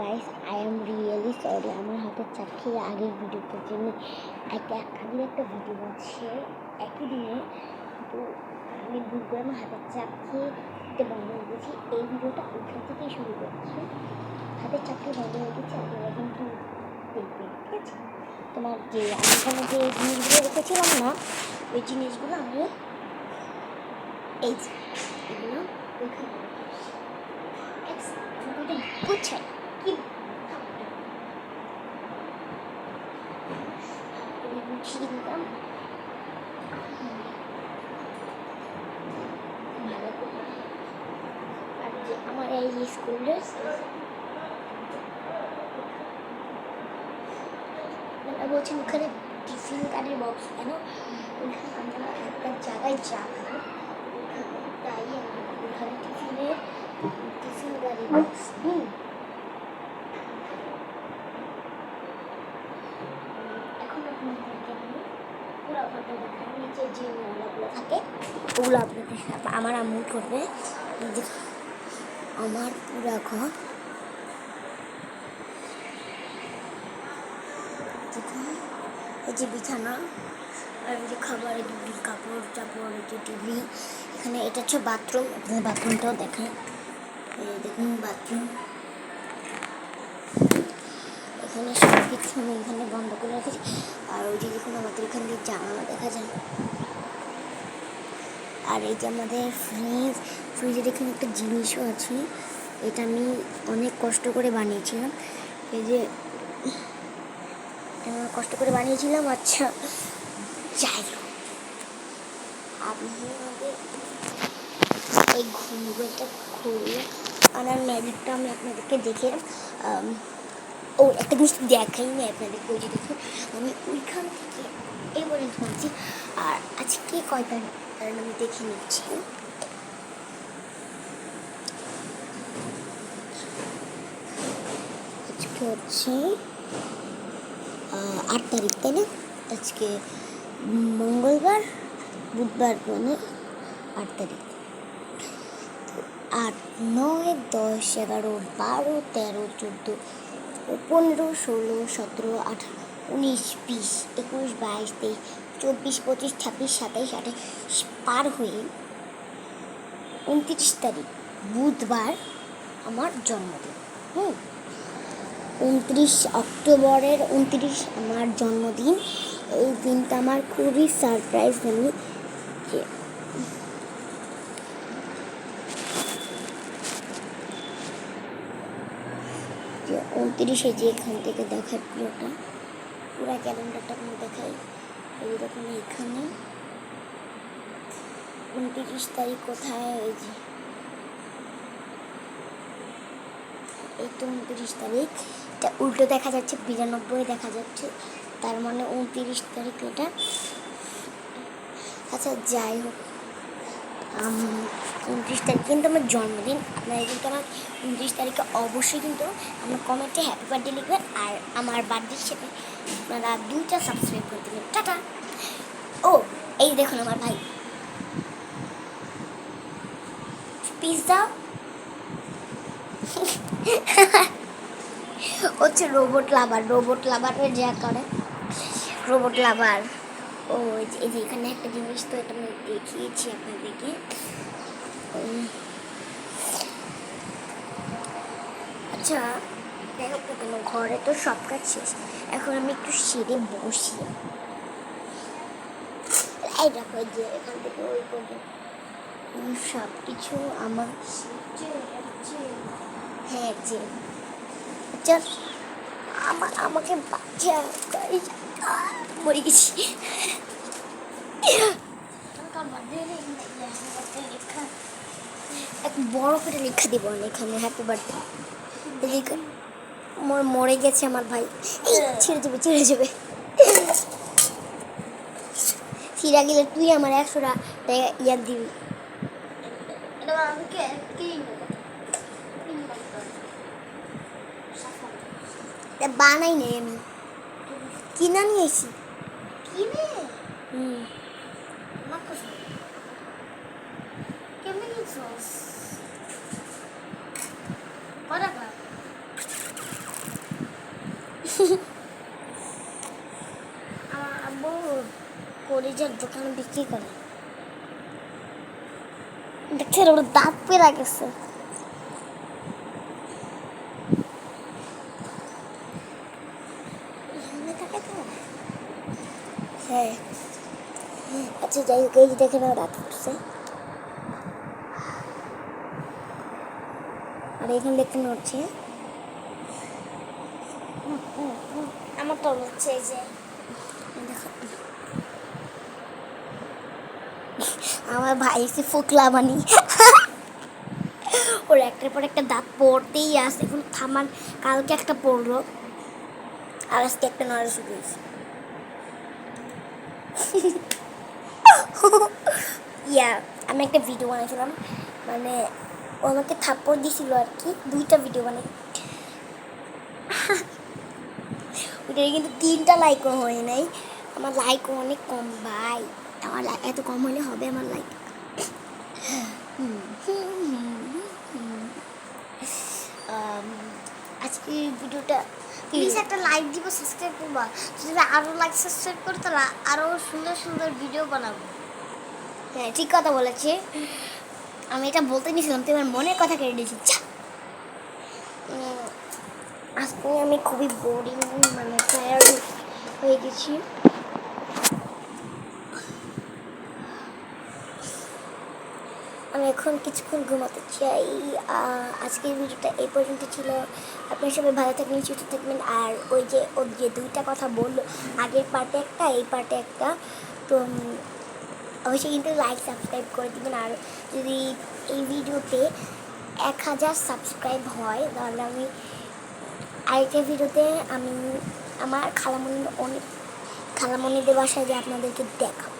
Guys I am really sorry, আমার হাতের চাপ খেয়ে আগের ভিডিওটার জন্য আগের একটা ভিডিও আছে একই দিনে, তো আমি ভুল করে আমার হাতের চাপ খেয়ে বন্ধ হয়ে গেছি। এই ভিডিওটা ওইখান থেকেই শুরু করছি। হাতের চাপ খেয়ে বন্ধ হয়ে গেছে, আপনারা কিন্তু দেখবেন, ঠিক আছে? তোমার যে আমি এখানে যে জিনিসগুলো রেখেছিলাম না, ওই জিনিসগুলো আমি এই এগুলো ওইখানে গুছাই কি গুছিয়ে দিতাম ভালো করে। আর যে আমার এই স্কুলের বলছেন ওখানে টিফিন কার্ডের বক্স কেন, ওইখানে আমরা একটা জায়গায় যাবো, তাই ওখানে টিফিন কার্ডের বক্স এখন আপনাদেরকে আমি পুরো ঘরটা দেখাই। নিচে যে ময়লাগুলো থাকে ওগুলো আপনাদের আমার আম্মু করবে। আমার পুরা ঘর এই যে বিছানা, আর এই যে খাবারের দুটি কাপড় চাপড়, এই যে টিভি, এখানে এটা হচ্ছে বাথরুম। আপনাদের বাথরুমটাও দেখায়, এই দেখুন বাথরুম। এখানে সব কিছু আমি এখানে বন্ধ করে রেখেছি। আর ওই যে দেখুন আমাদের এখান দিয়ে জানালা দেখা যায়। আর এই যে আমাদের ফ্রিজের এখানে একটা জিনিসও আছে, এটা আমি অনেক কষ্ট করে বানিয়েছিলাম। এই যে কষ্ট করে বানিয়েছিলাম। আচ্ছা যাই হোক, আমি এই ঘুমটা খুলে আনার ম্যাজিকটা আমি আপনাদেরকে দেখে ও একটা জিনিস দেখাইনি আপনাদেরকে। ওই যে দেখুন আমি ওইখান থেকে এবারে ধরছি। আর আজকে কয় তারিখ আমি দেখে নিচ্ছি। আজকে হচ্ছে 8 তারিখ, তাই না? আজকে মঙ্গলবার, বুধবার, মানে 8 তারিখ। 8, 9, 10, 11, 12, 13, 14, 15, 16, 17, 18, 19, 20, 21, 22, 23, 24, 25, 26, 27, 28 পার হয়ে 29 তারিখ বুধবার আমার জন্মদিন। 29 অক্টোবরের 29 আমার জন্মদিন। এই দিনটা আমার খুবই সারপ্রাইজ। আমি যে 29-এ যে এখান থেকে দেখার পুরোটা ক্যালেন্ডারটা আমি দেখাই। এই দেখুন এখানে 29 তারিখ কোথায়, এই যে এই তো 29 তারিখ। এটা উল্টো দেখা যাচ্ছে, 92 দেখা যাচ্ছে, তার মানে 29 তারিখ এটা। আচ্ছা যাই হোক, 29 তারিখ কিন্তু আমার জন্মদিন। আপনারা কিন্তু আমার 29 তারিখে অবশ্যই কিন্তু আমার কমেন্টে হ্যাপি বার্থডে লিখবেন। আর আমার বার্থডে হিসেবে আপনারা 2টা সাবস্ক্রাইব করে দেবেন। টাটা। ও এই দেখুন আমার ভাই, পিৎজা হচ্ছে রোবট লাভারের যা করে রোবট লাভার। ও এই যে এখানে একটা জিনিস, তো এটা আমি দেখিয়েছি আপনাদেরকে। আচ্ছা দেখো কেন, ঘরে তো সব কাজ শেষ, এখন আমি একটু সেরে বসি। এই দেখো যে এখান থেকে ওই পর্যন্ত সব কিছু আমার, হ্যাঁ যে আচ্ছা আমাকে বাচ্চা মরে গেছি। এক বড় করে লেখা দিব এখানে হ্যাপি বার্থডে। মরে গেছে আমার ভাই, ছেড়ে যাবে। ছিঁড়া গেলে তুই আমার 100টা ইয়ার দিবি। বানাই নেই, আমি কিনা নিয়ে এসি। এই যে দোকানে বিক্রি করে দেখছেন ওর দাঁত পেরা গেছে। হ্যাঁ আচ্ছা যাই হোক, এই যে দেখে না দাঁত পড়ছে। আর এখানে দেখতে হচ্ছে আমার তো হচ্ছে এই যে দেখো আমার ভাই সে ফোকলা বানি ওর একটার পর একটা দাঁত পড়তেই আসে। এখন থামান, কালকে একটা পড়লো আর আজকে একটা নড়া শুরু হয়েছে। ইয়া আমি একটা ভিডিও বানিয়েছিলাম, মানে ও আমাকে থাপ্পড় দিয়েছিল আর কি, 2টা ভিডিও বানাই ওইটারে কিন্তু 3টা লাইকও হয় নাই। আমার লাইকও অনেক কম ভাই, আমার এত কম হলে হবে আমার লাইক। আজকে ভিডিওটা প্লিজ একটা লাইক দিব, সাবস্ক্রাইব করবা। যদি আরও লাইক সাবস্ক্রাইব করতে না আরও সুন্দর সুন্দর ভিডিও বানাবো। হ্যাঁ ঠিক কথা বলেছি, আমি এটা বলতে নিয়েছিলাম, তুই আমার মনের কথা কেড়ে দিয়েছি। আজকে আমি খুবই বোরিং, মানে টায়ার্ড হয়ে গেছি। আমি এখন কিছুক্ষণ ঘুমাতে চাই। আজকের ভিডিওটা এই পর্যন্ত ছিল। আপনার সবাই ভালো থাকবেন, সুস্থ থাকবেন। আর ওই যে 2টা কথা বললো, আগের পার্টে একটা, এই পার্টে একটা, তো অবশ্যই কিন্তু লাইক সাবস্ক্রাইব করে দেবেন। আর যদি এই ভিডিওতে 1000 সাবস্ক্রাইব হয় তাহলে আমি আরেকটা ভিডিওতে আমি আমার খালামণিদের বাসায় যে আপনাদেরকে দেখাবো।